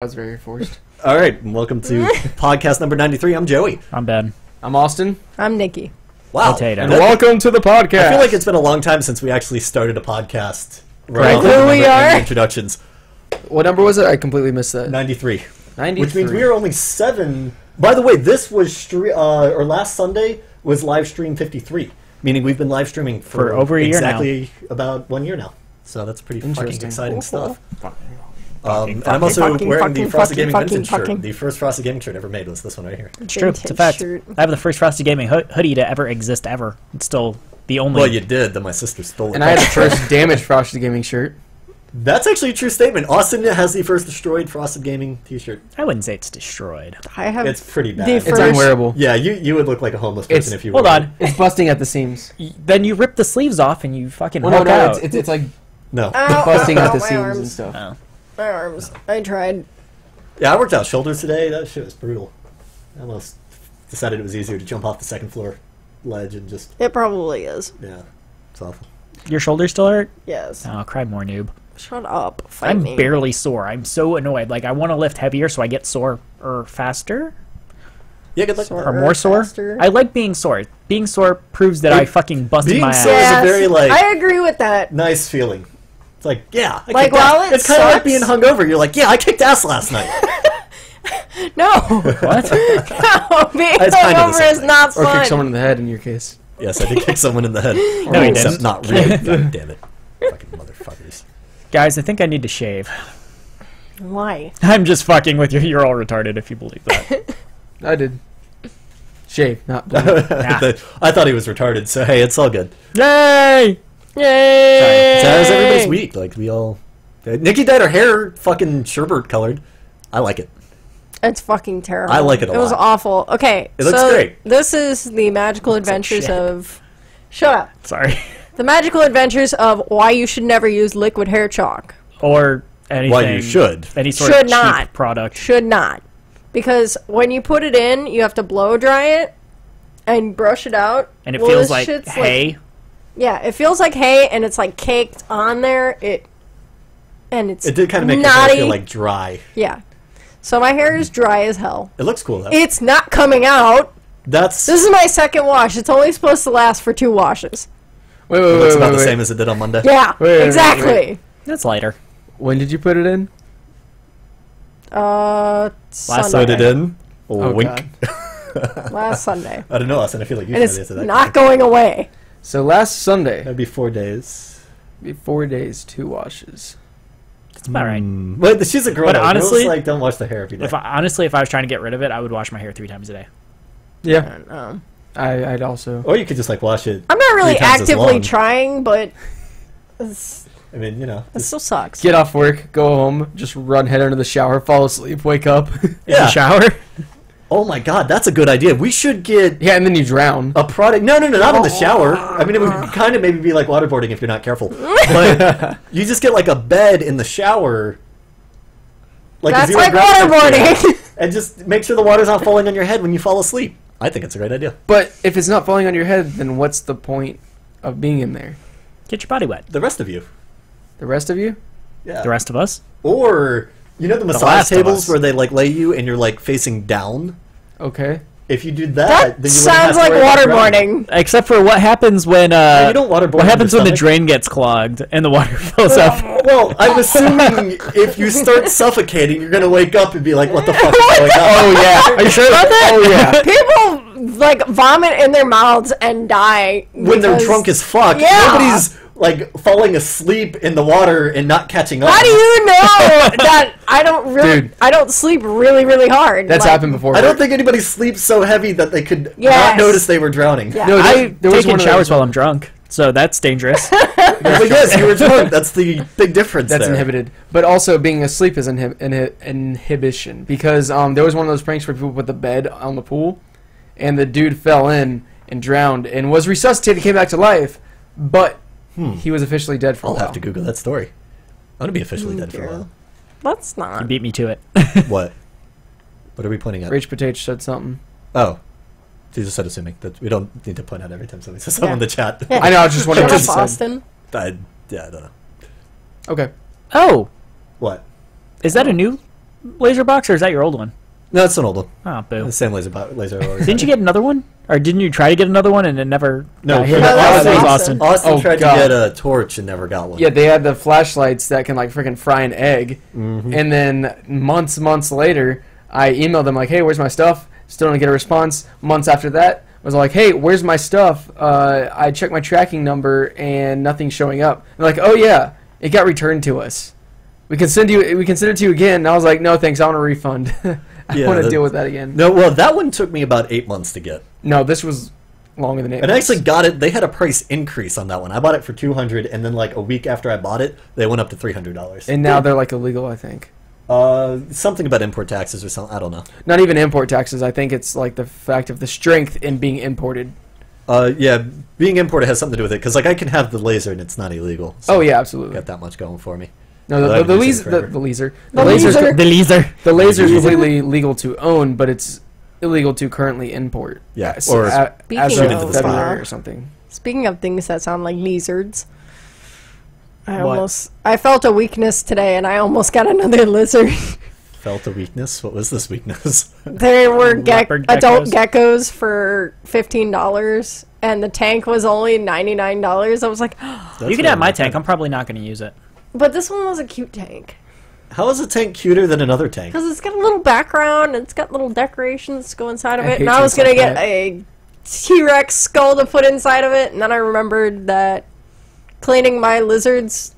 That was very forced. All right, welcome to podcast number 93. I'm Joey. I'm Ben. I'm Austin. I'm Nikki. Wow. Potato. And welcome to the podcast. I feel like it's been a long time since we actually started a podcast. Right. off Who the we number are? and Introductions. What number was it? I completely missed that. 93. 93. Which means we are only 7. By the way, this was or last Sunday was live stream 53, meaning we've been live streaming for over a year now. exactly about 1 year now. So that's pretty fucking Interesting. exciting Cool. stuff. Fucking, And I'm also fucking, wearing fucking, the Frosted fucking, Gaming Vintage fucking. shirt. The first Frosted Gaming shirt ever made was this one right here. It's true. It's a fact. I have the first Frosty Gaming hoodie to ever exist ever. It's still the only. Well, you did, then my sister stole it. And I had the first damaged Frosted Gaming shirt. That's actually a true statement. Austin has the first destroyed Frosted Gaming t-shirt. I wouldn't say it's destroyed. I have It's pretty bad. the It's first- unwearable. Yeah, you would look like a homeless person if you Hold wore on. it. It's busting at the seams. Then you rip the sleeves off and you fucking Well, hulk no, out. it's like No. Ow, busting ow, at the my seams arms. and stuff. Oh. My arms. I tried. Yeah, I worked out shoulders today. That shit was brutal. I almost decided it was easier to jump off the second floor ledge and just, It probably is. yeah, it's awful. Your shoulders still hurt? Yes. Oh, cry more, noob. Shut up. Fight I'm me. barely sore. I'm so annoyed. Like, I want to lift heavier so I get sore faster Yeah, good luck. Sore. or more sore. Faster. I like being sore. Being sore proves that I fucking busted being my sore ass. is a Yes, very, like- I agree with that. Nice feeling. It's like, yeah. I Like, kicked ass. while it it's kind of like sucks- being hungover. You're like, yeah, I kicked ass last night. No. What? No, being It's kind of the hungover same is thing. not Or fun. kick someone in the head in your case. Yes, I did kick someone in the head. No, you Except didn't. not really. God damn it. Fucking motherfuckers. Guys, I think I need to shave. Why? I'm just fucking with you. You're all retarded if you believe that. I did. Shave, not blue. I thought he was retarded, so hey, it's all good. Yay! Yay! So how's everybody's week? Like, we all... Nikki dyed her hair fucking sherbet colored. I like it. It's fucking terrible. I like it a It was lot. awful. Okay, It looks so great. this is the magical adventures shit. of... Shut up. Sorry. The magical adventures of why you should never use liquid hair chalk. Or anything. Why you should. Any sort Should of cheap not. product. Should not. Because when you put it in, you have to blow dry it and brush it out. And it Well, feels this like shit's hay. Yeah, it feels like hay and it's like caked on there. And it's It did kind of make your hair knotty. feel like dry. Yeah. So my hair is dry as hell. It looks cool, though. It's not coming out. That's This is my second wash. It's only supposed to last for 2 washes. Wait, it looks about the same as it did on Monday. Yeah, Wait, exactly. wait. That's lighter. When did you put it in? Sunday. Sewed it in. Oh, Wink. Last Sunday. I don't know, Austin. I feel like you And should it's answer that. not going away. So last Sunday, That'd be 4 days. 4 days, 2 washes. That's about right. But she's a girl. But though. Girls, honestly- like, don't wash their hair every day. If I was trying to get rid of it, I would wash my hair 3 times a day. Yeah, Um, I'd also. Or you could just, like, wash it. I'm not really 3 times as actively long. trying, but I mean, you know. it still sucks. Get off work, go home, just run head under the shower, fall asleep, wake up. In Yeah. the shower? Oh my god, that's a good idea. We should get Yeah, and then you drown. a product. No, not in the shower. I mean, it would kind of maybe be like waterboarding if you're not careful. But you just get like a bed in the shower. Like That's a like waterboarding. And just make sure the water's not falling on your head when you fall asleep. I think it's a great idea. But if it's not falling on your head, then what's the point of being in there? Get your body wet. The rest of you. The rest of you? Yeah. The rest of us? Or, you know the massage last of tables us. where they like lay you and you're like facing down? Okay. If you do that, That then you wouldn't have sounds to like worry about drowning. waterboarding. Except for what happens when you don't waterboard what in happens your when the stomach. drain gets clogged and the water fills up. Well, I'm assuming if you start suffocating, you're gonna wake up and be like, "What the fuck is going on?" Oh yeah. Are you sure about that? Oh yeah. People like vomit in their mouths and die When they're because- drunk as fuck, Yeah. nobody's like falling asleep in the water and not catching up. How do you know that I don't really? Dude. I don't sleep really hard. That's like, happened before. I don't think anybody sleeps so heavy that they could not Yes. notice they were drowning. Yeah. No, I there was take in one of showers those- while I'm drunk, so that's dangerous. But yes, you were drunk. That's the big difference. That's there. inhibited. But also being asleep is inhibition because there was one of those pranks where people put the bed on the pool, and the dude fell in and drowned and was resuscitated, came back to life, but he was officially dead for a I'll while. have to Google that story. I'm gonna be officially dead for a while. That's You not. beat me to it. What? What are we pointing at? Rage Potato said something. Oh, she just said assuming that we don't need to point out every time somebody says something in the chat. Yeah. I know. I was just wondering Shut what up, she said. Austin. Yeah, I don't know. Okay. Oh, What? is that a new laser box, or is that your old one? No, it's an old one. Oh, boo. The same laser. Didn't you get another one? Or didn't you try to get another one and it never No, got here? no, that was Austin. Austin Oh, tried God. to get a torch and never got one. Yeah, they had the flashlights that can like freaking fry an egg. Mm-hmm. And then months later, I emailed them like, "Hey, where's my stuff?" Still didn't get a response. Months after that, I was like, "Hey, where's my stuff?" I checked my tracking number and nothing's showing up. They're like, "Oh yeah, it got returned to us. We can send it to you again." And I was like, "No, thanks. I want a refund. I Yeah, want to that- deal with that again." No, well, that one took me about 8 months to get. No, this was longer than 8 And I months. actually got it. They had a price increase on that one. I bought it for $200, and then like a week after I bought it, they went up to $300. And now they're like illegal, I think. Something about import taxes or something. I don't know. Not even import taxes. I think it's like the fact of the strength in being imported. Yeah, being imported has something to do with it because like I can have the laser and it's not illegal. So Oh yeah, absolutely. got that much going for me. No, Well, the I've used it laser, forever. the laser, The laser's laser. The laser. the laser is completely legal to own, but it's illegal to currently import. Yeah, As- or as Speaking of into the spot. February or something. Speaking of things that sound like lizards, What? I felt a weakness today, and I almost got another lizard. felt a weakness. What was this weakness? There were Leopard adult geckos? geckos for $15, and the tank was only $99. I was like, That's You can really have my weird. tank. I'm probably not going to use it. but this one was a cute tank. How is a tank cuter than another tank? Because it's got a little background, and it's got little decorations to go inside of I it. hate And I was things going to like get a T-Rex skull to put inside of it, and then I remembered that cleaning my lizard's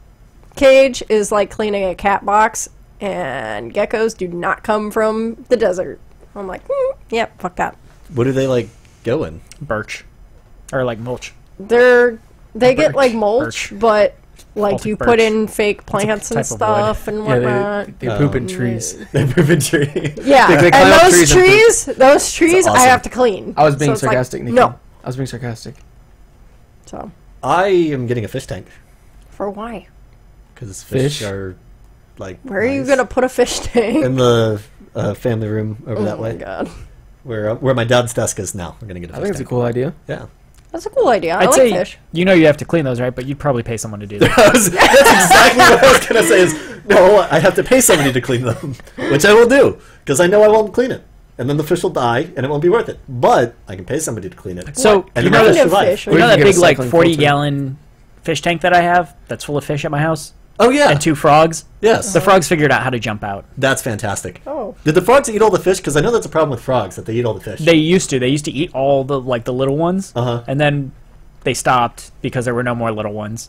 cage is like cleaning a cat box, and geckos do not come from the desert. I'm like, yep, fuck that. What do they like go in? Birch. Or like mulch. They get Birch. like mulch, Birch. but like Baltic you birch. put in fake plants and type of wood. stuff and whatnot. Yeah, they poop in Oh. trees. They move in tree. Yeah, They climb and up those trees and trees, those trees, I awesome. have to clean. I was being So it's like, sarcastic, Nikki. no. I was being sarcastic. So I am getting a fish tank for why? because fish Fish? are like. Where are you nice. gonna put a fish tank? In the family room over Oh that my way, god, where my dad's desk is now. I'm gonna get a I fish think it's a tank. cool idea. Yeah. that's a cool idea. I I'd like say fish. you know you have to clean those, right? But you'd probably pay someone to do that. That's exactly what I was gonna say. Is no, I have to pay somebody to clean them, which I will do because I know I won't clean it, and then the fish will die, and it won't be worth it. But I can pay somebody to clean it. So and you the know fish kind of survive. fish You Or know you that can get big a like cycling 40 filter. gallon fish tank that I have that's full of fish at my house Oh yeah. and 2 frogs? Yes. The frogs figured out how to jump out. That's fantastic. Oh, Did the frogs eat all the fish? Because I know that's a problem with frogs that they eat all the fish. They used to eat all the the little ones. Uh-huh. And then they stopped because there were no more little ones.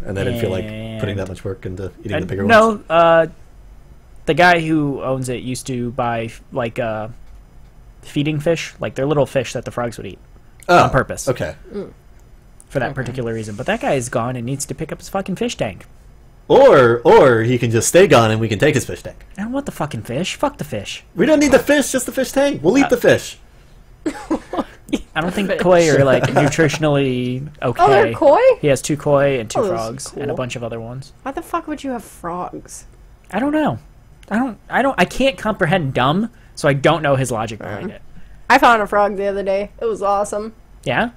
And they didn't feel like And- putting that much work into eating the And bigger ones. no, the guy who owns it used to buy feeding fish, like they're little fish that the frogs would eat Oh, on purpose Okay. for that particular reason. But that guy is gone and needs to pick up his fucking fish tank. Or he can just stay gone and we can take his fish tank. I don't want the fucking fish. Fuck the fish. We don't need the fish, just the fish tank. We'll eat the fish. I don't think koi are like nutritionally okay. oh, they're koi. He has 2 koi and 2 Oh, that's frogs and a cool. bunch of other ones. Why the fuck would you have frogs? I don't know. I can't comprehend dumb, so I don't know his logic behind it. I found a frog the other day. It was awesome. Yeah?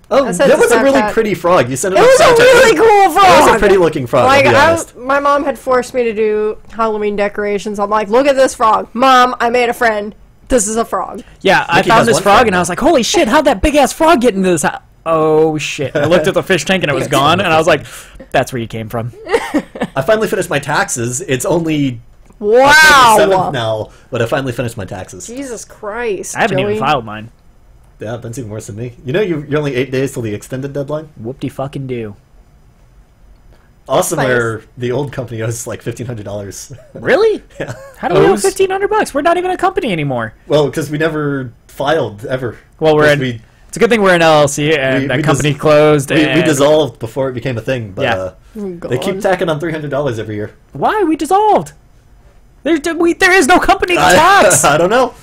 Oh, I said that to was a really Snapchat. pretty frog. You sent it It on was a Snapchat. really cool frog. It was a pretty looking frog, Like I'll be honest. my mom had forced me to do Halloween decorations. I'm like, look at this frog, Mom. I made a friend. This is a frog. Yeah, I Mickey found has this one frog friend and I now. was like, holy shit, how'd that big ass frog get into this house? Oh shit. I looked at the fish tank and it was gone and I was like, that's where you came from. I finally finished my taxes. It's only Wow. 7th now, but I finally finished my taxes. Jesus Christ. I haven't Joey. even filed mine. Yeah, that's even worse than me. You know, you're only 8 days till the extended deadline. Whoop-de fucking do. Awesome, Nice. where the old company owes like $1,500. Really? Yeah. How do we owe Owes? $1,500? We're not even a company anymore. Well, because we never filed ever. Well, we're Because in. It's a good thing we're in LLC and we that dis- company closed. we and dissolved before it became a thing, but Yeah. Oh, they keep God. tacking on $300 every year. Why? We dissolved. There is no company to tax. I don't know.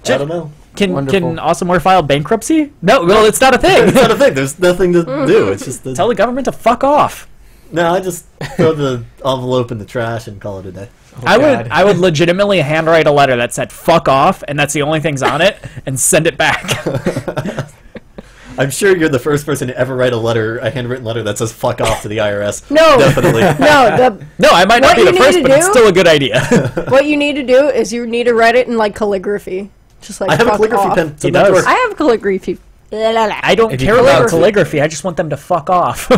I don't know. Can Wonderful. Awesomeware file bankruptcy? No, well, it's not a thing. It's not a thing. There's nothing to do. It's just Tell the government to fuck off. no. I just throw the envelope in the trash and call it a day. God. I would legitimately handwrite a letter that said "fuck off" and that's the only things on it, and send it back. I'm sure you're the first person to ever write a handwritten letter that says "fuck off" to the IRS. No. Definitely. No, No, I might not What be the you need first, to but it's do- still a good idea. what you need to do is you need to write it in like calligraphy. Just like I have a fuck calligraphy off. pen. So He that does. works. I have calligraphy. I don't If you care about calligraphy- calligraphy. I just want them to fuck off.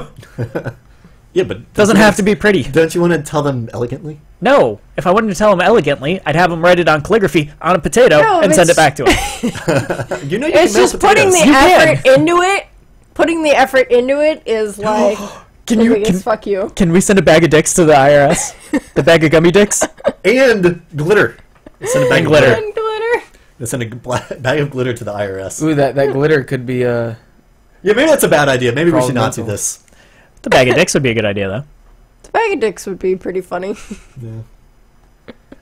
Yeah, but Doesn't have to be pretty. Don't you want to tell them elegantly? No, if I wanted to tell them elegantly, I'd have them write it on calligraphy on a potato No, and send it it's- back to him. You know you It's can mail just putting potatoes. the You can. effort into it. Putting the effort into it is like Can the you biggest fuck you. can we send a bag of dicks to the IRS? The bag of gummy dicks? And glitter. Send a bag And of glitter. And glitter. Send a bag of glitter to the IRS. Ooh, that glitter could be Yeah, maybe that's a bad idea. Maybe we should not do Problematic. this. The bag of dicks would be a good idea, though. The bag of dicks would be pretty funny. Yeah.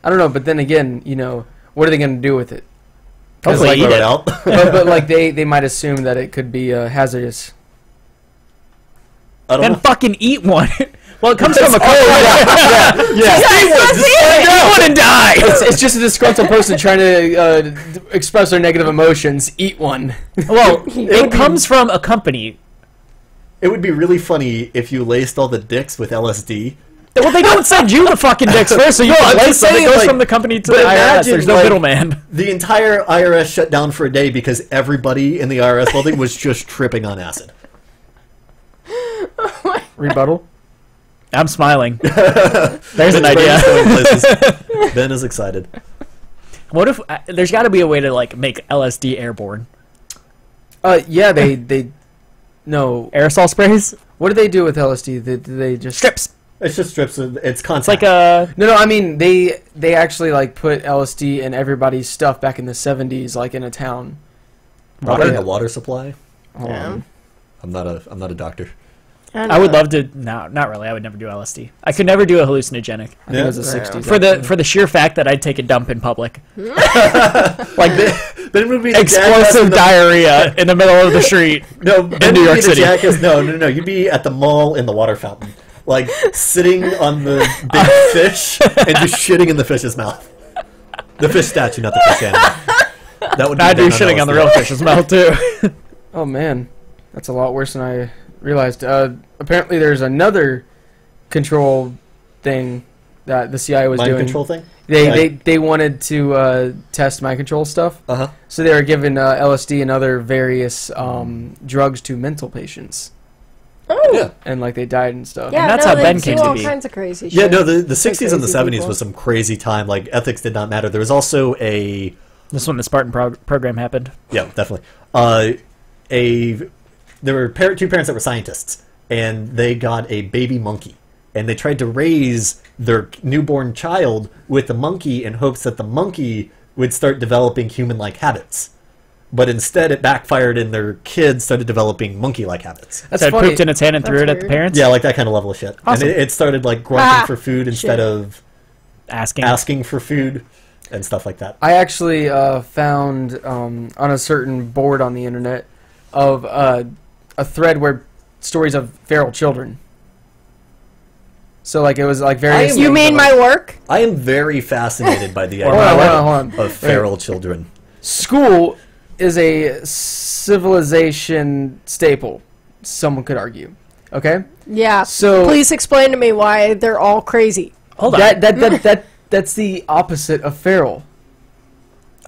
I don't know, but then again, what are they going to do with it? 'Cause, Hopefully like, eat Throw it. out. but like they might assume that it could be hazardous. I don't Then know. fucking eat one. Well, it comes from a cold. Yeah. Eat one and die. It's just a disgruntled person trying to express their negative emotions. Eat one. Well, would it be- comes from a company. It would be really funny if you laced all the dicks with LSD. Well, they don't send you the fucking dicks first, so you No, can I'm waste just them. It saying, goes like- from the company to but the IRS. imagine, There's no like- middleman. The entire IRS shut down for a day because everybody in the IRS building was just tripping on acid. Rebuttal. I'm smiling. There's an Ben's brain idea. is going places. Ben is excited. What if there's got to be a way to like make LSD airborne? Yeah, they no. Aerosol sprays, What do they do with LSD? They just strips. It's just strips. It's It's contact. like a No, I mean they actually like put LSD in everybody's stuff back in the 70s, like in a town. rocking Yeah. a water supply. Hold Yeah. on. I'm not a doctor. I would love to. No, not really. I would never do LSD. I could never do a hallucinogenic I think it was the Yeah. 60s. for the sheer fact that I'd take a dump in public, Like Ben would be the jackass explosive in the- diarrhea in the middle of the street. No, Ben New would York be the City. jackass. No. You'd be at the mall in the water fountain, like sitting on the big fish and just shitting in the fish's mouth. The fish statue, not the fish animal. That would be I'd be Ben shitting on the LSD. real fish's mouth too. Oh man, that's a lot worse than I realized. Apparently, there's another control thing that the CIA was Mind doing. control thing. They wanted to test mind control stuff, Uh huh. so they were giving LSD and other various drugs to mental patients, Oh, Yeah. and like they died and stuff. yeah, And that's no, how they Ben do came to all be. kinds of crazy Yeah, shit. no, the 60s and the crazy 70s people. was some crazy time. Like, ethics did not matter. There was also a... This is when the Spartan program happened. Yeah, definitely. There were two parents that were scientists, and they got a baby monkey. And they tried to raise their newborn child with the monkey in hopes that the monkey would start developing human-like habits. But instead, it backfired, and their kids started developing monkey-like habits. That's So it funny. pooped in its hand and threw it That's at the weird. parents. Yeah, like that kind of level of shit. Awesome. And it started like grunting Ah, for food instead shit. of Asking. asking for food and stuff like that. I actually found on a certain board on the internet of a thread where stories of feral children. So like it was like various. You things mean of, my like, work? I am very fascinated by the Hold on, idea hold on, hold on. of feral children. School is a civilization staple. Someone could argue. Okay. Yeah. So Please explain to me why they're all crazy. Hold on. That's the opposite of feral.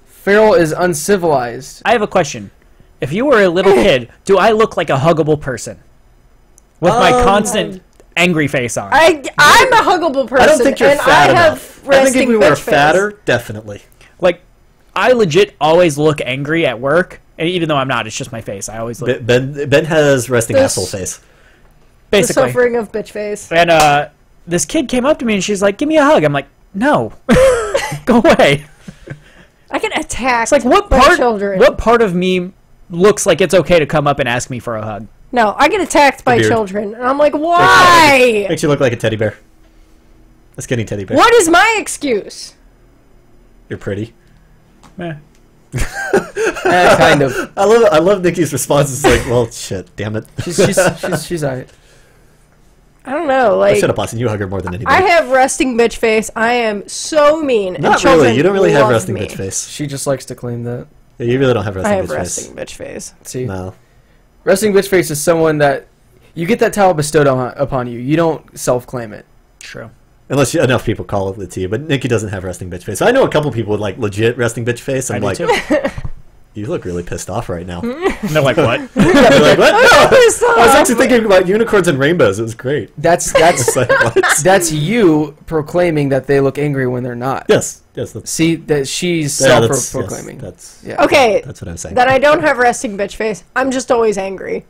Feral is uncivilized. I have a question. If you were a little kid, do I look like a huggable person? With my constant angry face on. I'm a huggable person. I don't think you're and fat I have enough. I think if resting we were bitch face. fatter, definitely. Like, I legit always look angry at work. And even though I'm not, it's just my face. I always look... Ben has resting This- asshole face. The Basically. suffering of bitch face. And this kid came up to me and she's like, give me a hug. I'm like, no. Go away. I get attacked It's like, what by part, children. what part of me looks like it's okay to come up and ask me for a hug? No, I get attacked by beard. children. And I'm like, why? Makes you look like a teddy bear. A skinny teddy bear. What is my excuse? You're pretty. Eh. Kind of. I love Nikki's response. It's like, well, shit, damn it. She's alright. I don't know. Oh, Like, shut up, Austin. You hug her more than anybody. I have resting bitch face. I am so mean. and Not children really. You don't really have love resting me. bitch face. She just likes to claim that. Yeah, you really don't have I resting have bitch resting face. bitch face. See, No. Resting bitch face is someone that you get that title bestowed upon you. You don't self-claim it. True. Unless enough people call it to you. But Nikki doesn't have resting bitch face. I know a couple people with like legit resting bitch face. I'm I like, do too. you look really pissed off right now. And they're like, what? They're like, what? No, Pissed I was off. actually thinking about unicorns and rainbows. It was great. That's It's like, what? that's you proclaiming that they look angry when they're not. Yes, that's See that she's yeah, that's self-proclaiming. Yes, that's Yeah. Okay, that's what I'm saying. then I don't have resting bitch face. I'm just always angry.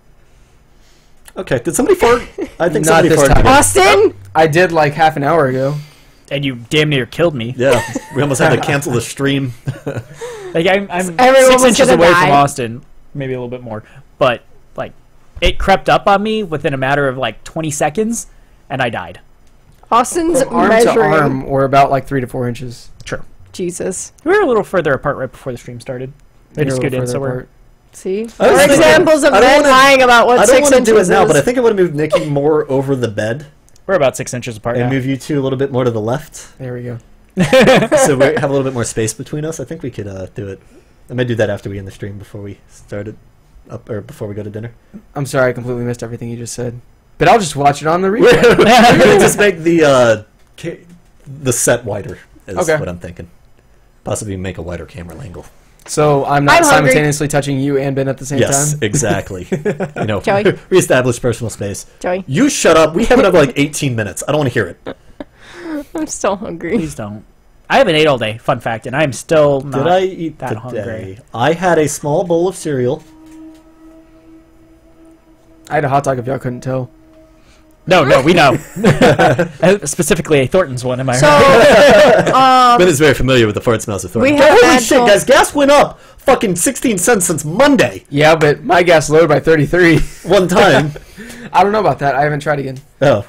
Okay, did somebody fart? I think Not somebody this farted. time. Austin? I did like half an hour ago. And you damn near killed me. Yeah, we almost had to cancel the stream. Like I'm Everyone 6 was inches gonna away die. from Austin, maybe a little bit more, but like it crept up on me within a matter of like 20 seconds, and I died. Austin's From arm measuring. to arm, or about like 3 to 4 inches. True. Jesus. We were a little further apart right before the stream started. They You're just a scoot little in, so further we're apart. See? I was More thinking- examples of I don't men wanna- lying about what I don't 6 want to inches do it now, is. but I think I want to move Nikki more over the bed about 6 inches apart and now. move you two a little bit more to the left, There we go. so we have a little bit more space between us. I think we could do it. I might do that after we end the stream before we start it up or before we go to dinner. I'm sorry, I completely missed everything you just said. But I'll just watch it on the We're replay. gonna just make the set wider. Is Okay. what I'm thinking. Possibly make a wider camera angle. So I'm not I'm hungry. simultaneously touching you and Ben at the same Yes, time. exactly. You know, Joey? we established personal space. Joey, You shut up. We have another like 18 minutes. I don't want to hear it. I'm still hungry. Please don't. I haven't ate all day. Fun fact, and I am still not. Did I eat that today? hungry. I had a small bowl of cereal. I had a hot dog if y'all couldn't tell. No, we know. Specifically, a Thornton's one. Am I So, right? Ben is very familiar with the fart smells of Thornton. we have Holy had shit, to- guys! Gas went up fucking 16 cents since Monday. Yeah, but my gas lowered by 33. One time. I don't know about that. I haven't tried again. Oh,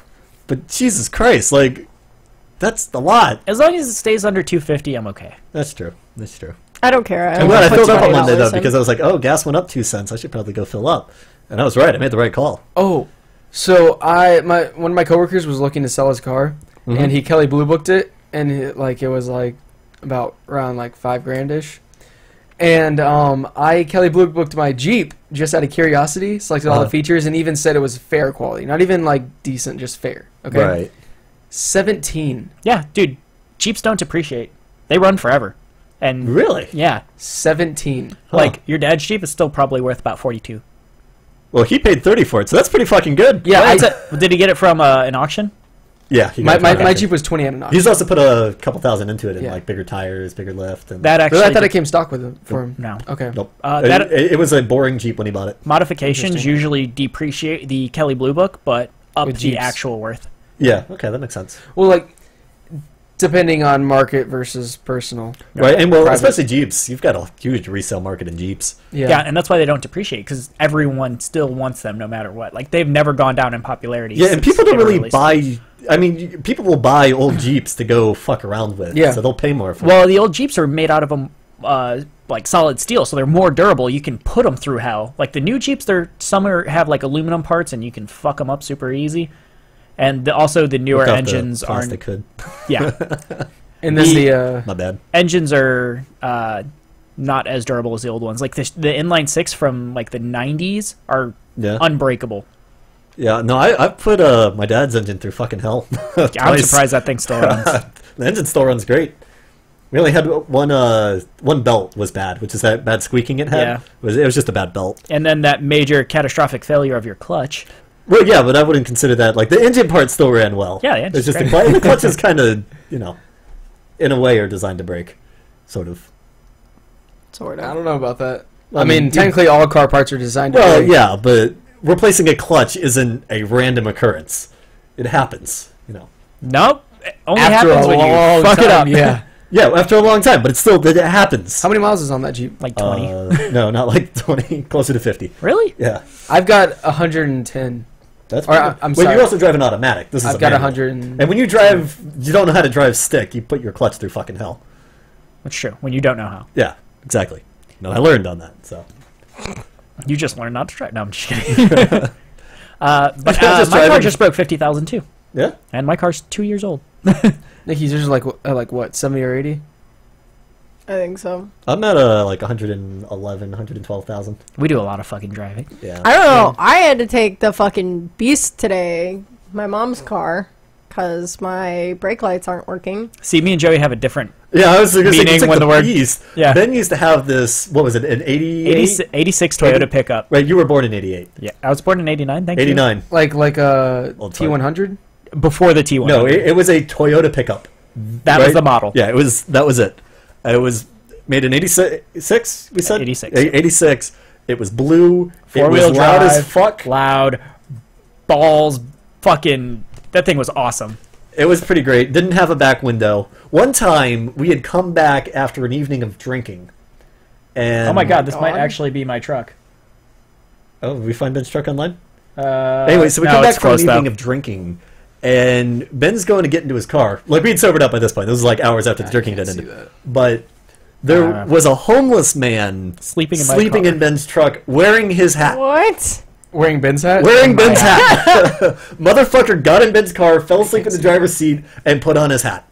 but Jesus Christ, like that's a lot. As long as it stays under 250, I'm okay. That's true. That's true. I don't care. I'm glad I put filled up on $20 Monday though in. because I was like, oh, gas went up 2 cents. I should probably go fill up. And I was right. I made the right call. Oh, so one of my coworkers was looking to sell his car, Mhm. and he Kelly Blue booked it, and it was like about around like $5,000-ish. And I Kelly Blue booked my Jeep just out of curiosity, selected all the Uh-huh. features, and even said it was fair quality, not even like decent, just fair. Okay, Right. 17, Yeah, dude. Jeeps don't depreciate. They run forever. And Really? yeah, 17. Huh. like your dad's Jeep is still probably worth about 42. Well, he paid 30 for it, so that's pretty fucking good. Yeah, Did he get it from an auction? Yeah. He my got it. Jeep was 20 at an auction. He's also put a couple thousand into it in Yeah. like bigger tires, bigger lift, and That actually. Really, I thought it came stock with it for him. No. Okay. nope. That it was a boring Jeep when he bought it. modifications Interesting. usually depreciate the Kelly Blue Book, but up With the Jeeps. actual worth. Yeah. Okay, that makes sense. Well, like depending on market versus personal. Right, and well, Private. especially Jeeps, you've got a huge resale market in Jeeps. Yeah, and that's why they don't depreciate because everyone still wants them no matter what. Like they've never gone down in popularity. Yeah, and since people don't they were really released. buy. I mean, people will buy old Jeeps to go fuck around with. Yeah. So they'll pay more for. Well, the old Jeeps are made out of like solid steel, so they're more durable. You can put them through hell. Like the new Jeeps, have like aluminum parts, and you can fuck them up super easy. And also the newer Without the engines are plastic hood. yeah, And then the My bad. engines are not as durable as the old ones. Like the inline six from like the 90s are Yeah. unbreakable. Yeah. No, I put my dad's engine through fucking hell. I'm Twice. surprised that thing still runs. The engine still runs great. We only had one belt was bad, which is that bad squeaking it had. Yeah. It was just a bad belt. And then that major catastrophic failure of your clutch. Well, yeah, but I wouldn't consider that like the engine part still ran well. Yeah, the engine's it's just great. the clutch is kind of in a way are designed to break, sort of. Sort I of. don't know about that. I I mean, mean, technically, all car parts are designed to. Well, break. yeah, but replacing a clutch isn't a random occurrence. It happens, Nope. It only After happens a when you long fuck it time, up. Yeah. Yeah, after a long time, but it happens. How many miles is on that Jeep? Like 20. No, not like 20, closer to 50. Really? Yeah. I've got 110. That's Or, I'm Well, sorry. you also drive an automatic. This is I've a got manual. 100. And when you drive, you don't know how to drive stick. You put your clutch through fucking hell. That's true. When you don't know how. Yeah, exactly. No, I learned on that. So You just learned not to drive. No, I'm just kidding. But Just my car driving. just broke 50,000 too. yeah, And my car's 2 years old. Nikki's yours is like what, 70 or 80? I think so. I'm at like 111, 112,000. We do a lot of fucking driving. Yeah. I don't know. I had to take the fucking Beast today, my mom's car, because my brake lights aren't working. See, me and Joey have a different Yeah, I was going to say, Meaning you took when the the word- Beast. Yeah. Ben used to have this, what was it, an 88? 86 Toyota pickup. Right, you were born in 88. Yeah, I was born in 89, thank 89. Like a Old time. T100. you. Before the T1. No, it was a Toyota pickup. that was right? the model. Yeah, that was it. It was made in 86, we said? 86. 86. It was blue. It Four-wheel was loud drive, as fuck. loud, balls, fucking, that thing was awesome. It was pretty great. Didn't have a back window. One time, we had come back after an evening of drinking. And Oh my god, this might God. actually be my truck. Oh, did we find Ben's truck online? Uh, Anyway, so we no, come back it's from an close, evening though. of drinking, and Ben's going to get into his car. Like, we'd sobered up by this point. This was like hours after the drinking can't had see ended. that. But there was a homeless man Sleeping in my sleeping car. in Ben's truck wearing his hat. What? Wearing Ben's hat. Wearing Ben's hat. Motherfucker got in Ben's car, fell asleep in the driver's seat, and put on his hat.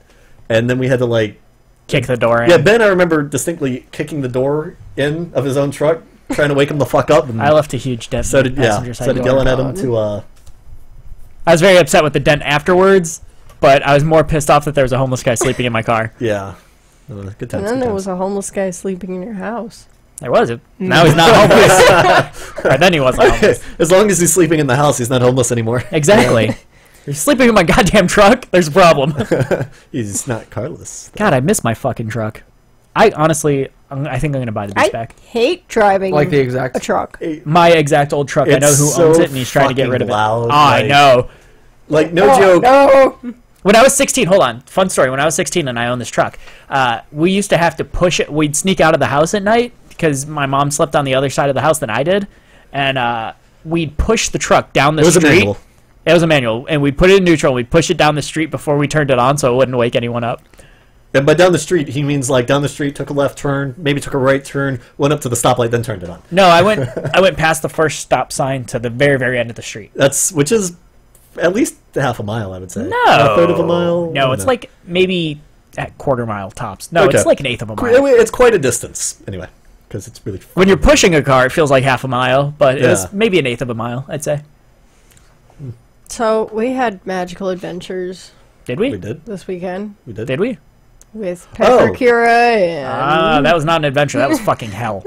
And then we had to, like... Kick the door in. Yeah, Ben, I remember distinctly kicking the door in of his own truck, trying to wake him the fuck up. And I left a huge dent started, in the passenger side started door. yelling at him to... I was very upset with the dent afterwards, but I was more pissed off that there was a homeless guy sleeping in my car. Yeah. Good times, And then good there times. was a homeless guy sleeping in your house. There was it. Now he's not homeless. Or then he wasn't homeless. As long as he's sleeping in the house, he's not homeless anymore. Exactly. You're sleeping in my goddamn truck. There's a problem. He's not Carlos. God, I miss my fucking truck. I honestly, I think I'm gonna buy the beast I back. hate driving Like the exact. a truck. My exact old truck. I know It's who so owns it, and he's trying to get rid of it. fucking loud, I like- know. Like, no Oh, joke. no. When I was 16, hold on, fun story. When I was 16 and I owned this truck, we used to have to push it. We'd sneak out of the house at night because my mom slept on the other side of the house than I did, and we'd push the truck down the It was a street. manual. It was a manual, and we'd put it in neutral. And we'd push it down the street before we turned it on, so it wouldn't wake anyone up. And by down the street, he means like down the street, took a left turn, maybe took a right turn, went up to the stoplight, then turned it on. No, I went past the first stop sign to the very, very end of the street. Which is at least half a mile, I would say. No, A third of a mile? No, it's like maybe a quarter mile tops. No, Okay. it's like an eighth of a mile. It's quite a distance, anyway, because it's really... When you're pushing a car, it feels like half a mile, but it Yeah. was maybe an eighth of a mile, I'd say. So we had magical adventures Did we? We did. this weekend We did. Did we? with Pepper Oh. Kira and That was not an adventure. That was fucking hell.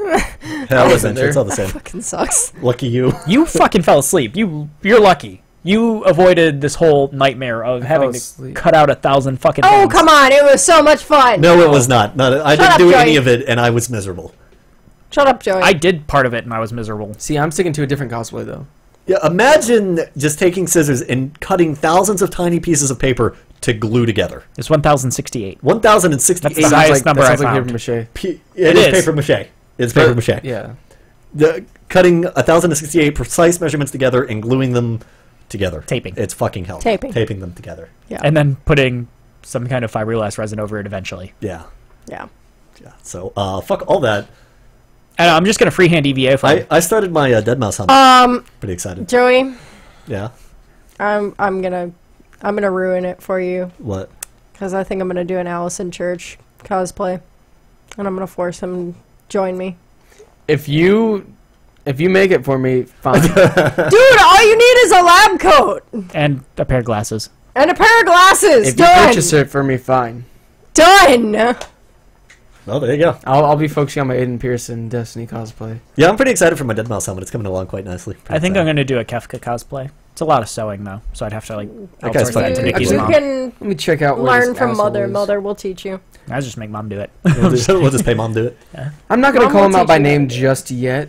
That wasn't there. It's all the same. fucking sucks. Lucky you. You fucking fell asleep. You're lucky. You avoided this whole nightmare of having to asleep. cut out 1,000 fucking Oh, things. come on. It was so much fun. No, it was not. I Shut didn't up, do Joey. any of it, and I was miserable. Shut up, Joey. I did part of it and I was miserable. See, I'm sticking to a different cosplay though. Yeah, imagine just taking scissors and cutting thousands of tiny pieces of paper to glue together. It's 1,068. 1,068. That's the highest number that sounds I like found. paper mache. It is. is paper mache. It's paper mache. Yeah. Cutting 1,068 precise measurements together and gluing them together. Taping. It's fucking hell. Taping them together. yeah. And then putting some kind of fiberglass resin over it eventually. Yeah. yeah. Yeah. So, fuck all that. And I'm just going to freehand EVA for I started my Dead Mouse helmet. Um, Pretty excited. Joey, Yeah. I'm gonna ruin it for you What? because I think I'm gonna do an Allison Church cosplay, and I'm gonna force him to join me. If you make it for me, fine. Dude, all you need is a lab coat and a pair of glasses. and a pair of glasses. If you Done. purchase it for me, fine. Done. Well, there you go. I'll be focusing on my Aiden Pearson Destiny cosplay. Yeah, I'm pretty excited for my Dead Mouse helmet. It's coming along quite nicely. I think I'm going to do a Kefka cosplay. It's a lot of sewing, though, so I'd have to, like, That guy's outsource fucking that to ridiculous. Nikki's You mom. can Let me check out where learn this from asshole mother. is. Mother will teach you. I'll just make mom do it. We'll just pay mom to do it. I'm not gonna Mom call will him out teach by you name how to do it. just yet,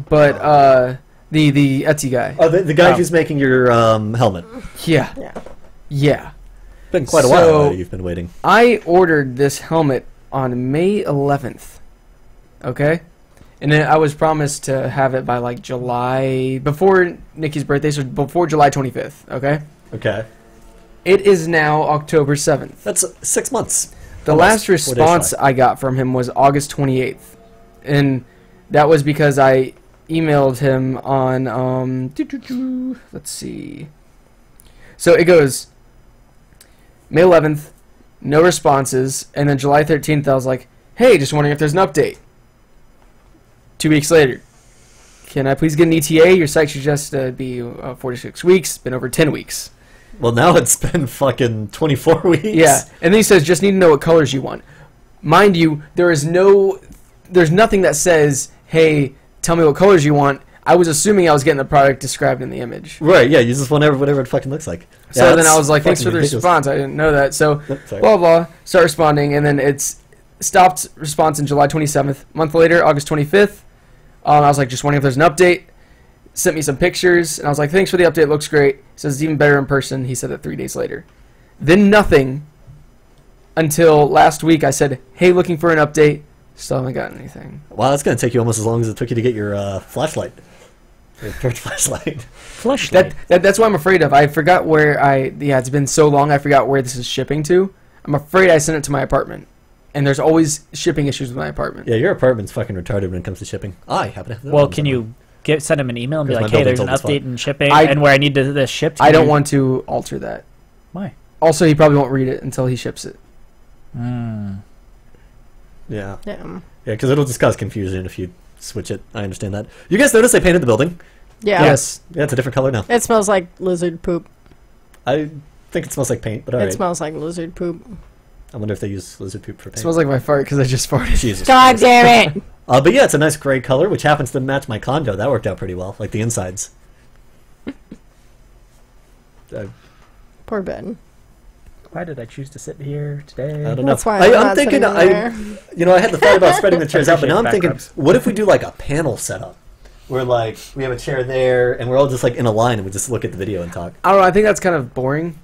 but the Etsy guy. Oh, the guy Oh. who's making your helmet. Yeah, Yeah. yeah. Been quite a So- while now you've been waiting. I ordered this helmet on May 11th. Okay, and then I was promised to have it by like July before Nikki's birthday, so before July 25th. Okay, Okay. it is now October 7th. That's 6 months. The Almost last 4 days response shy. I got from him was August 28th, and that was because I emailed him on let's see. So it goes May 11th, no responses, and then July 13th I was like, Hey, just wondering if there's an update. 2 weeks later. Can I please get an ETA? Your site should just be 46 weeks. Been over 10 weeks. Well, now it's been fucking 24 weeks. Yeah, and then he says, just need to know what colors you want. Mind you, there's nothing that says, hey, tell me what colors you want. I was assuming I was getting the product described in the image. Right, yeah, you just want whatever it fucking looks like. So Yeah, then I was like, that's thanks for the fucking ridiculous. response. I didn't know that. So, Sorry. blah, blah, start responding, and then it's stopped response in July 27th. A month later, August 25th, I was like, just wondering if there's an update. Sent me some pictures, and I was like, thanks for the update, looks great. He says, it's even better in person. He said that 3 days later. Then nothing until last week. I said, hey, looking for an update. Still haven't gotten anything. Wow, that's going to take you almost as long as it took you to get your flashlight. Your torch flashlight. Fleshlight. That's what I'm afraid of. I forgot where it's been so long, I forgot where this is shipping to. I'm afraid I sent it to my apartment. And there's always shipping issues with my apartment. Yeah, your apartment's fucking retarded when it comes to shipping. I happen to have Well, can you send him an email and be Because like, my hey, there's an building's update always in shipping I- and where I need this shipped? I don't want to alter that. Why? Also, he probably won't read it until he ships it. Mm. Yeah. Yeah. Yeah, because it'll just cause confusion if you switch it. I understand that. You guys notice I painted the building? Yeah. Yes. Yeah, it's a different color now. It smells like lizard poop. I think it smells like paint, but It alright. smells like lizard poop. I wonder if they use lizard poop for It paint. smells like my fart because I just farted. Jesus God Christ. damn it! But yeah, it's a nice gray color, which happens to match my condo. That worked out pretty well, like the insides. Poor Ben. Why did I choose to sit here today? I don't know. That's why I'm not thinking. sitting there. I had the thought about spreading the chairs out, but now I'm Back thinking, rubs. what if we do like a panel setup, where like we have a chair there, and we're all just like in a line, and we just look at the video and talk. I don't know. I think that's kind of boring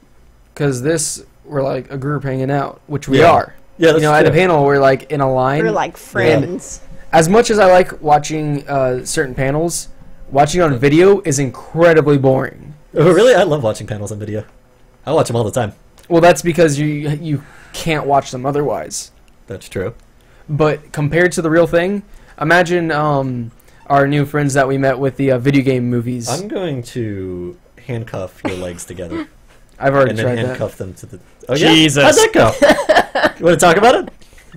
because we're like a group hanging out, which we Yeah. are. Yeah, that's At a true. panel, we're like in a line. We're like friends. As much as I like watching certain panels, watching on video is incredibly boring. Oh, really? I love watching panels on video. I watch them all the time. Well, that's because you can't watch them otherwise. That's true. But compared to the real thing, imagine our new friends that we met with the video game movies. I'm going to handcuff your legs together I've already and then tried that. handcuff them to the. Oh yeah, Jesus. how'd that go? You want to talk about it?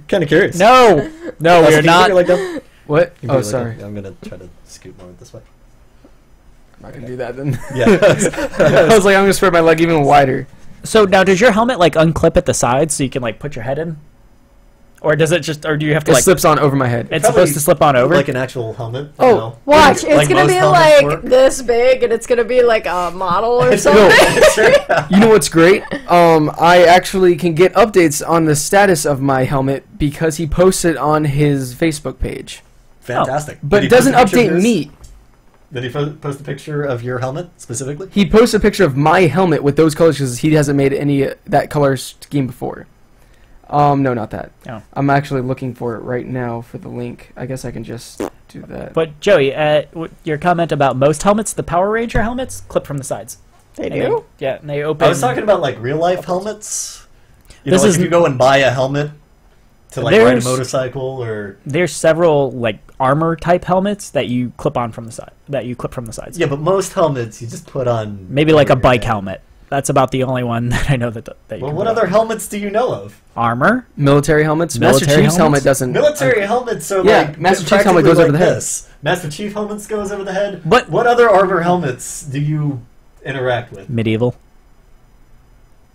Kind of curious. No, no, Can we're you not. put your leg down? What? Can you put Oh, your leg sorry. down? I'm gonna try to scoot more this way. I'm not gonna do that then. Yeah. I was like, I'm gonna spread my leg even wider. So now, does your helmet like unclip at the sides so you can like put your head in, or does it just, or do you have to It like? slips on over my head. It's Probably supposed to slip on over. Like an actual helmet. Oh, you know? Watch, it's Like gonna most be helmets like work. this big, and it's gonna be like a model or No. something. You know what's great? I actually can get updates on the status of my helmet because he posted on his Facebook page. Fantastic. But Did he it doesn't post a picture of update yours? me. Did he post a picture of your helmet specifically? He posted a picture of my helmet with those colors because he hasn't made any that color scheme before. No, not that. Oh. I'm actually looking for it right now for the link. I guess I can just do that. But Joey, your comment about most helmets, the Power Ranger helmets, clip from the sides. They And do? yeah, and they open. I was talking about like real life helmets. You This know, like is- if you go and buy a helmet to like ride a There's- motorcycle or There's several like armor type helmets that you clip on from the side. That you clip from the sides. yeah, but most helmets you just put on. Maybe like a over your bike head. helmet. That's about the only one that I know that you Well, can what put on. other helmets do you know of? Armor? Military helmets. Master Military Chief's helmets? helmet doesn't. Military helmets are Yeah, like Master Chief's helmet goes practically over the head. this. Master Chief helmets goes over the head. But- what other armor helmets do you interact with? Medieval.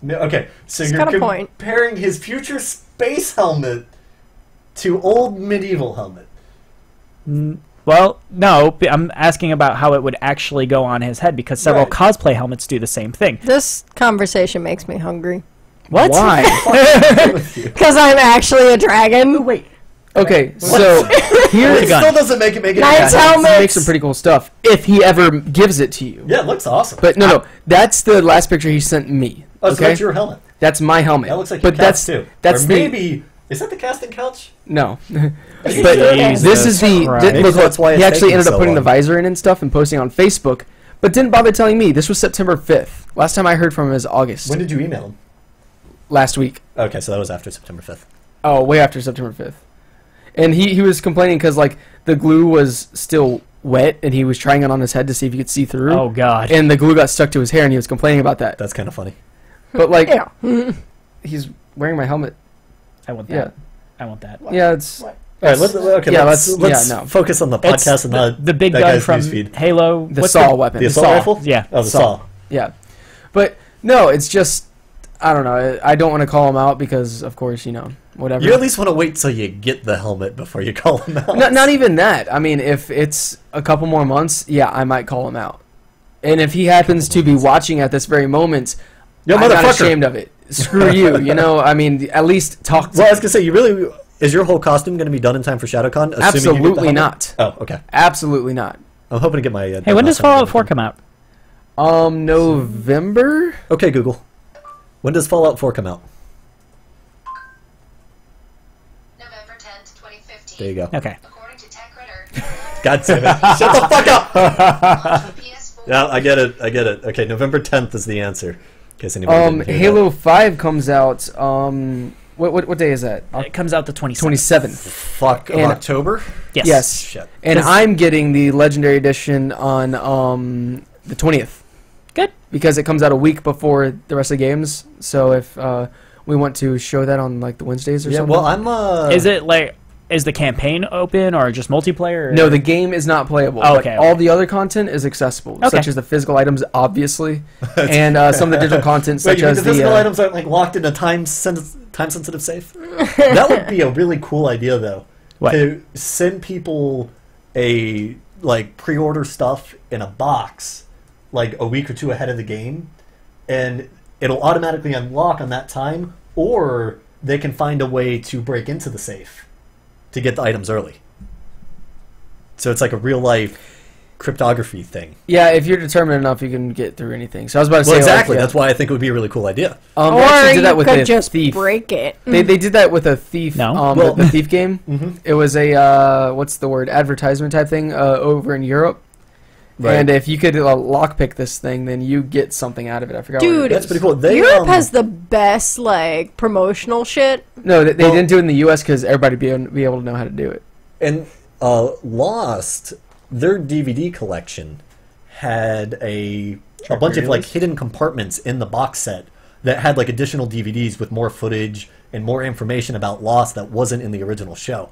No, okay, so He's you're got a point. comparing his future space helmet to old medieval helmet. Well, no, I'm asking about how it would actually go on his head because several Right. cosplay helmets do the same thing. This conversation makes me hungry. What? Why? Because I'm actually a dragon. Wait. Okay, so here It gun. still doesn't make it Knight's yeah, helmet. he makes some pretty cool stuff if he ever gives it to you. yeah, it looks awesome. But no, that's the last picture he sent me. oh, so Okay, that's your helmet. that's my helmet. That looks like but your couch too. that's or the maybe is that the casting couch? no. Are But you sure? this is the Christ. look, Maybe that's why he it's actually taking ended up so putting the long. visor in and stuff and posting on Facebook, but didn't bother telling me. This was September 5th. Last time I heard from him was August When did you email him? last week. Okay, so that was after September 5th. Oh, way after September 5th. And he was complaining because like the glue was still wet and he was trying it on his head to see if he could see through. Oh God. And the glue got stuck to his hair and he was complaining about that. That's kind of funny. But like Yeah. he's wearing my helmet. I want that. Yeah. I want that. Yeah, it's All right, let's no. focus on the It's podcast and not the big that gun guy's from newsfeed. Halo. the what's saw weapon. The assault saw. rifle? Yeah. Oh, the Saw. saw. Yeah, but no, it's just I don't know. I don't want to call him out because, of course, whatever. You at least want to wait till you get the helmet before you call him out. Not even that. I mean, if it's a couple more months, yeah, I might call him out. And if he happens to be watching at this very moment, Yo, I'm not motherfucker. ashamed of it. Screw you. I mean, at least talk to Well, I was gonna say, is your whole costume going to be done in time for ShadowCon? assuming you get the Absolutely helmet? not. Oh, okay. Absolutely not. I'm hoping to get my. Hey, when does Fallout 4 come out? November? Okay, Google. When does Fallout 4 come out? November 10th, 2015. There you go. Okay. According to TechRitter, God damn it! Shut the fuck up! launched the PS4. Yeah, I get it. Okay, November 10th is the answer. In case anybody didn't hear Halo 5 comes out, what day is that? It comes out the 27th. 27th. that. Fuck, of And- October? Yes. Yes. Shit. And 'Cause- I'm getting the Legendary Edition on the 20th. Good. Because it comes out a week before the rest of the games. So if we want to show that on like the Wednesdays or Yeah, something. well, I'm. Is the campaign open or just multiplayer? Or? No, the game is not playable. Oh, but okay, all okay. the other content is accessible, Okay. such as the physical items, obviously, and some of the digital content, Wait, such you mean as the physical the. items aren't like locked in a time-sensitive safe? That would be a really cool idea, though. What? To send people a pre-order stuff in a box, like a week or two ahead of the game, and it'll automatically unlock on that time, or they can find a way to break into the safe to get the items early. So it's like a real-life cryptography thing. Yeah, if you're determined enough, you can get through anything. So I was about to Well, say exactly. Like, That's why I think it would be a really cool idea. they Or actually did you that with could the just thief. break it. They did that with a thief. No. Well- the thief game. Mhm. It was a what's the word, advertisement type thing over in Europe. Right. And if you could lockpick this thing, then you get something out of it. I forgot. what Dude, it That's is. pretty cool. They, Europe has the best promotional shit. No, they Well- didn't do it in the U.S. because everybody be able to know how to do it. And Lost, their DVD collection had a bunch of hidden compartments in the box set that had additional DVDs with more footage and more information about Lost that wasn't in the original show.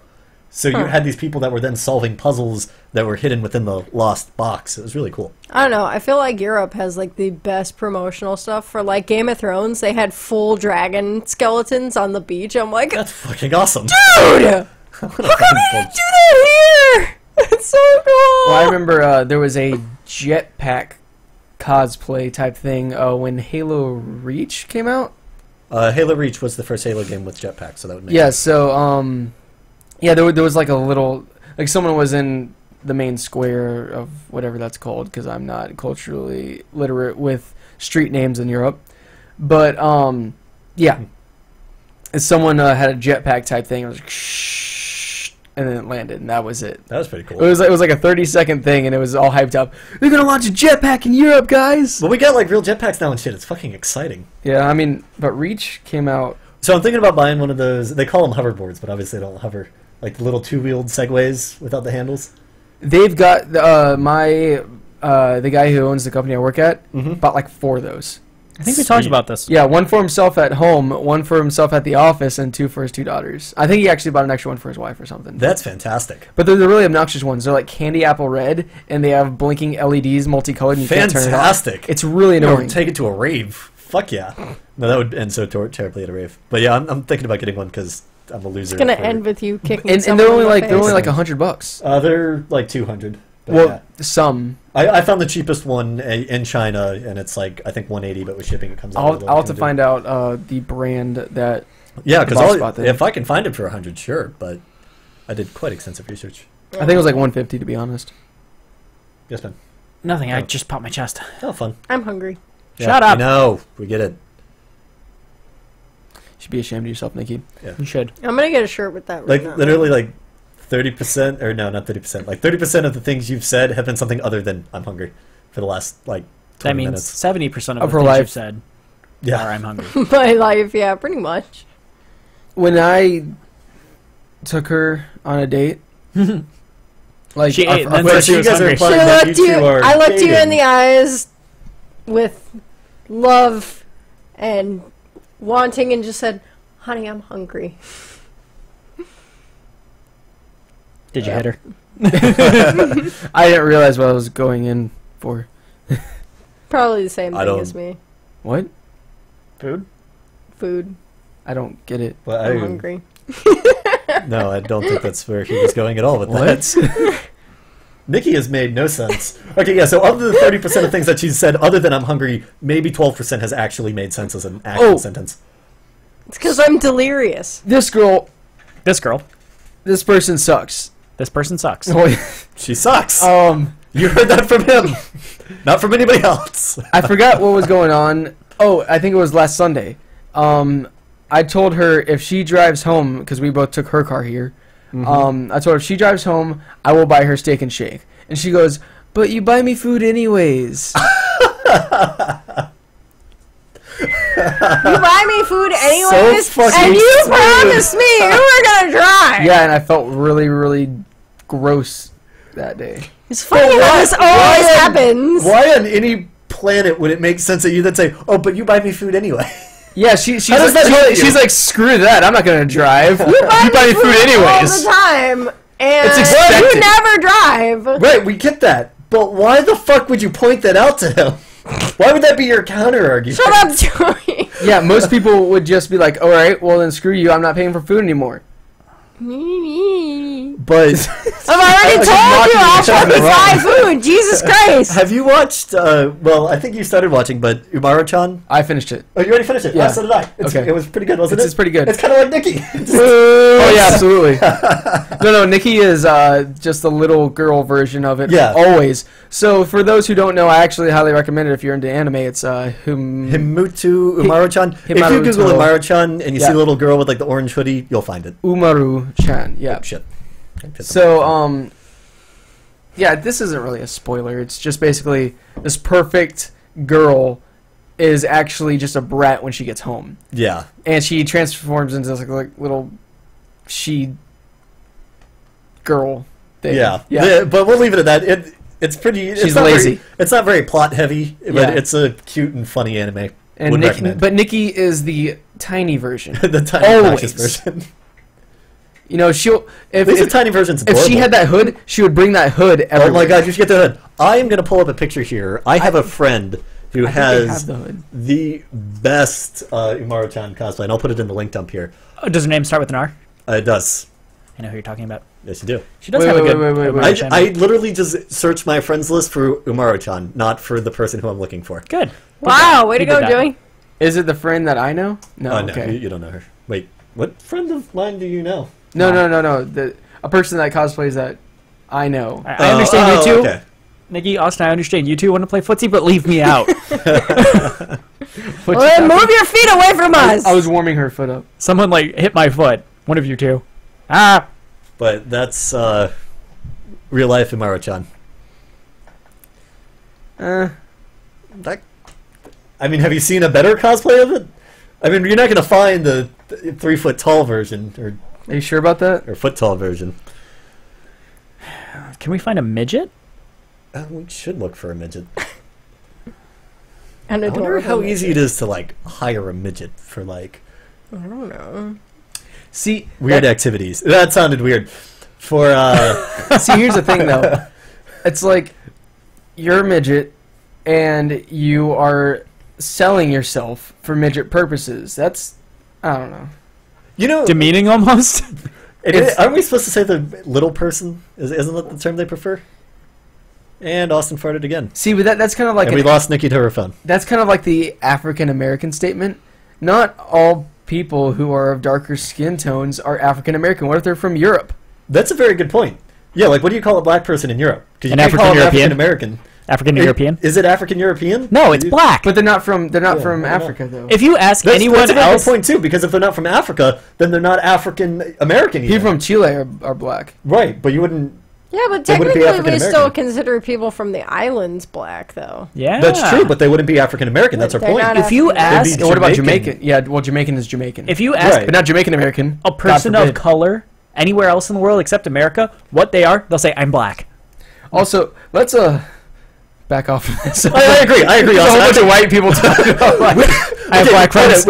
So you had these people that were then solving puzzles that were hidden within the Lost box. It was really cool. I don't know. I feel like Europe has the best promotional stuff for Game of Thrones. They had full dragon skeletons on the beach. I'm like, dude, That's fucking awesome. how come you do that here? It's so cool. Well, I remember there was a jetpack cosplay type thing when Halo Reach came out. Halo Reach was the first Halo game with jetpacks, so that would make Yeah, so there was a little someone was in the main square of whatever that's called because I'm not culturally literate with street names in Europe, but yeah, and someone had a jetpack type thing. It was like, shh, and then it landed, and that was it. That was pretty cool. It was like a 30-second thing, and it was all hyped up. They're gonna launch a jetpack in Europe, guys. But we got real jetpacks now and shit. It's fucking exciting. Yeah, I mean, but Reach came out. So I'm thinking about buying one of those. They call them hoverboards, but obviously they don't hover. Like the little two-wheeled Segways without the handles. They've got the guy who owns the company I work at bought 4 of those. I think we talked Sweet. about this. Yeah, one for himself at home, one for himself at the office, and 2 for his 2 daughters. I think he actually bought an extra one for his wife or something. That's fantastic. But they're the really obnoxious ones. They're like candy apple red, and they have blinking LEDs, multicolored, and you can't turn it off. Fantastic. It's really No, annoying. take it to a rave. Fuck yeah. No, that would end so terribly at a rave. But yeah, I'm thinking about getting one because I'm a loser. It's gonna for- end with you kicking and someone they're only in the like they're face. only $100. They're like 200. But Well, yeah. some. I found the cheapest one in China, and it's I think 180, but with shipping it comes out. I'll have to find out the brand that. Yeah, the boss bought because them. if I can find it for 100, sure. But I did quite extensive research. I think it was like 150 to be honest. Yes, man. Nothing. I Oh. just popped my chest. Oh, fun. I'm hungry. Shut up. No, we get it. You should be ashamed of yourself, Nikki. You should. I'm gonna get a shirt with that. Like written on it. literally 30%, or no, not 30%. 30% of the things you've said have been something other than I'm hungry for the last 20 That means minutes. 70% of Of the her things life. you've said are Yeah. I'm hungry. My life, yeah, pretty much. When I took her on a date, like She ate, and then Wait, said so she you was guys are hungry. implying that you two are I looked you in dating. the eyes with love and wanting and just said, honey, I'm hungry. Did you hit her? I didn't realize what I was going in for. Probably the same I thing don't- as me. What? Food? Food. I don't get it. Well, I'm hungry. No, I don't think that's where he was going at all with What? that. Nikki has made no sense. Okay, yeah, so of the 30% of things that she said, other than I'm hungry, maybe 12% has actually made sense as an actual Oh. sentence. It's because I'm delirious. This girl, This girl. this person sucks. This person sucks. She sucks. You You heard that from him, not from anybody else. I forgot what was going on. Oh, I think it was last Sunday. I told her if she drives home, because we both took her car here. I told her if she drives home, I will buy her steak and shake. And she goes, "But you buy me food anyways." You buy me food anyways, fucking and you smooth. promised me you were gonna drive. Yeah, and I felt really, really gross that day. It's funny how this always happens. Why on any planet would it make sense that you then say, "Oh, but you buy me food anyway"? Yeah, she's How does like, that help you? she's like, "Screw that! I'm not gonna drive. You buy me food anyways." all the time, and It's expected. you never drive. Right, we get that, but why the fuck would you point that out to him? Why would that be your counter argument? Shut up, Joey. Yeah, most people would just be like, "All right, well then screw you. I'm not paying for food anymore." But I've already Like, told you I'll mocking each other fucking buy wrong. food. Jesus Christ. have you watched? Well, I think you started watching, but Umaru-chan. I finished it. Oh, you already finished it. Yeah. Oh, so did I. Okay. It was pretty good, wasn't It's pretty good. It's kind of like Nikki. Oh yeah, absolutely. No, Nikki is just the little girl version of it. Yeah. Always. So for those who don't know, I actually highly recommend it if you're into anime. It's Himutu Umaru-chan. If you Himaruto. Google Umaru-chan and you see Yeah. a little girl with like the orange hoodie, you'll find it. Umaru-chan. Yeah. Oh, shit. I hit So something. yeah, this isn't really a spoiler. It's just basically this perfect girl is actually just a brat when she gets home, Yeah. and she transforms into this like little she girl thing. Yeah. Yeah. But we'll leave it at that. It's pretty. It's She's not lazy. it's not very plot heavy, but Yeah. it's a cute and funny anime. And Would Nikki, recommend. but Nikki is the tiny version. The tiny Always. obnoxious version. You know, she'll At least the tiny version's if adorable. she had that hood, she would bring that hood everywhere. Oh my god, you should get the hood. I am going to pull up a picture here. I have a friend who I think they has have the hood. the best Umaru-chan cosplay, and I'll put it in the link dump here. Oh, does her name start with an R? It does. I know who you're talking about. Yes, you do. She does Wait, have a wait, good. wait, wait, wait. I, channel. I literally just searched my friends list for Umaru-chan, not for the person who I'm looking for. Good. Wow, way to You did go, that. Joey. Is it the friend that I know? No. Oh, no, okay. you don't know her. Wait, what friend of mine do you know? No. A person that cosplays that I know. I understand you too, Okay. Nikki, Austin. I understand you two want to play footsie, but leave me out. What Well, then move your feet away from us. I was warming her foot up. Someone like hit my foot. One of you two. Ah. But that's real life Umaru-chan. That, I mean, have you seen a better cosplay of it? I mean, you're not going to find the 3 foot tall version Are you sure about that? or foot tall version. Can we find a midget? We should look for a midget. And I wonder adorable how midget. easy it is to like hire a midget for like I don't know. See, weird activities. That sounded weird. For see, here's the thing though. It's like you're a midget, and you are selling yourself for midget purposes. That's I don't know. you know, Demeaning almost. aren't we supposed to say the little person? Isn't that the term they prefer? And Austin farted again. See, but that's kind of like And we lost Nikki to her phone. that's kind of like the African American statement. Not all people who are of darker skin tones are African American. What if they're from Europe? That's a very good point. Yeah, like what do you call a black person in Europe? Because you An can't call them African-European? African American. African European. Is it African European? No, it's black. But they're not from Yeah, from I don't know. Africa though. If you ask That's anyone a very else, good point too. Because if they're not from Africa, then they're not African American. People from Chile are black. right, but you wouldn't. Yeah, but They wouldn't be technically we African still American. consider people from the islands black, though. yeah, That's true, but they wouldn't be African American. That's our They're point. not if you African. ask, They'd be And what about Jamaican. Jamaican? Yeah, well, Jamaican is Jamaican. if you ask Right. but not Jamaican American. a person God of forbid. color anywhere else in the world except America, what they are, they'll say, "I'm black." Also, let's back off from this. I agree. I agree. There's a whole bunch Austin. of white people talking about like, I have black friends.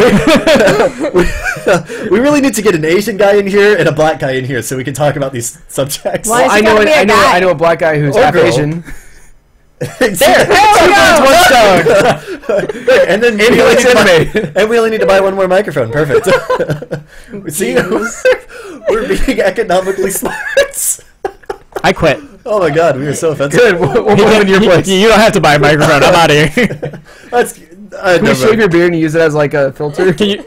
We really need to get an Asian guy in here and a black guy in here so we can talk about these subjects. Why is I it know, gotta be a guy? I know a black guy who's Or half girl. Asian. There, One stone. and then And he likes anime. and we only need to buy one more microphone. Perfect. See, we're being economically smart. I quit. Oh my god, we were so offensive. Good. We'll put him in your place. You don't have to buy a microphone. I'm out of here. That's, Can we shave your beard and use it as like a filter? Can you?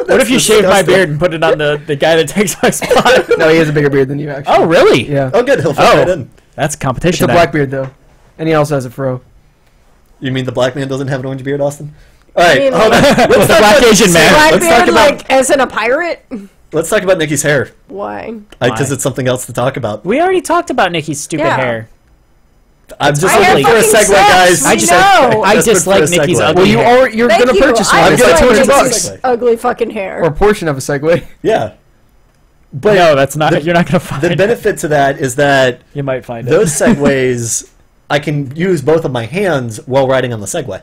What if you shave my beard and put it on the guy that takes my spot? No, he has a bigger beard than you, actually. Oh, really? Yeah. Oh, good. He'll fit Oh. right in. That's It's competition. a then. black beard, though. And he also has a fro. You mean the black man doesn't have an orange beard, Austin? All right, mean, hold on. Let's The talk black about- Asian man. Let's talk Blackbeard, about like, as in a pirate? let's talk about Nikki's hair Why? because Why? it's something else to talk about. We already talked about Nikki's stupid Yeah. hair. I'm just My hair looking for a fucking segue, sucks. guys. We I just- know. I Desperate for dislike a Nikki's segue. ugly Well, hair. you're Thank gonna you. purchase I one. I'm It's gonna like purchase $200 one. Ugly fucking hair. or a portion of a Segway. Yeah. But no, that's not. You're not gonna find The it. benefit to that is that You might find those it. segways, I can use both of my hands while riding on the Segway.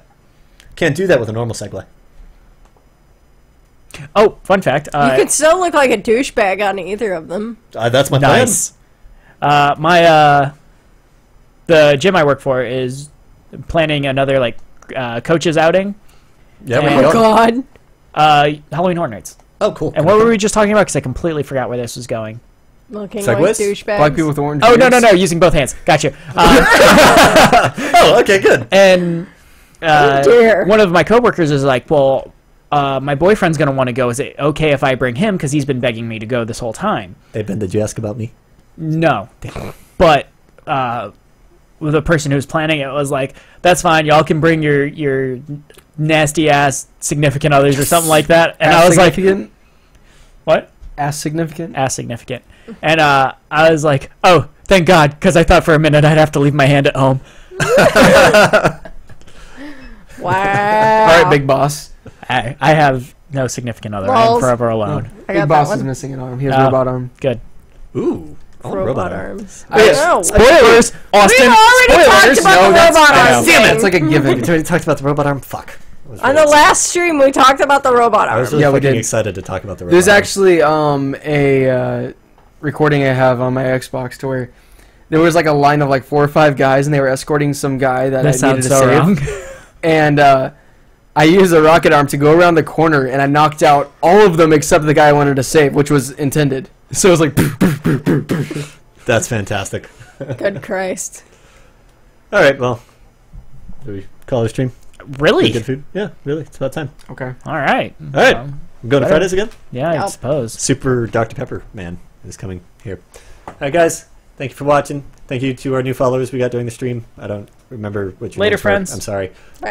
Can't do that with a normal Segway. Oh, fun fact. You could still look like a douchebag on either of them. That's my Nice. The gym I work for is planning another like coaches outing. plan. Yeah, And- we Oh, go. God. Halloween Horror Nights. Oh, cool. And what were we just talking about? Because I completely forgot where this was going. Looking Segways? like douchebags. Black people with orange Oh no beards. no no! Using both hands. Gotcha. Oh, okay, good. And Oh, dear. one of my coworkers is like, "Well, my boyfriend's gonna want to go. Is it okay if I bring him? Because he's been begging me to go this whole time." Hey, Ben, did you ask about me? No, but the person who's planning it was like, "That's fine. Y'all can bring your nasty ass significant others or something like that." And I was like, significant? "What? Ass significant? Ass significant?" And I was like, "Oh, thank God," because I thought for a minute I'd have to leave my hand at home. Wow. All right, big boss. I have no significant other. I am Balls. forever alone. I Big got boss that is one. missing an arm. He has Oh. a robot arm. Good. Ooh. Oh, Robot arm. arms. I- No. Spoilers, Austin. We've already talked Spoilers. about the that's- robot I arm know. Damn it! thing. It's like a We given. already talked about the robot arm. Fuck. On the last stream, we talked about the robot I arm. was really Yeah, we fucking did. excited to talk about the robot There's arm. actually a recording I have on my Xbox to where there was like a line of like 4 or 5 guys and they were escorting some guy that That I needed sounds to so save. wrong. And I used a rocket arm to go around the corner and I knocked out all of them except the guy I wanted to save, which was intended. So it was like That's fantastic. Good Christ. All right, well, do we call it a stream? Really? Good food? Yeah, really. It's about time. okay. All right. All right. Um, We're going to better. Fridays again? yeah, I Yep. suppose. Super Dr. Pepper man is coming here. All right, guys. Thank you for watching. Thank you to our new followers we got during the stream. I don't remember what your Later, names were. friends. I'm sorry. Right.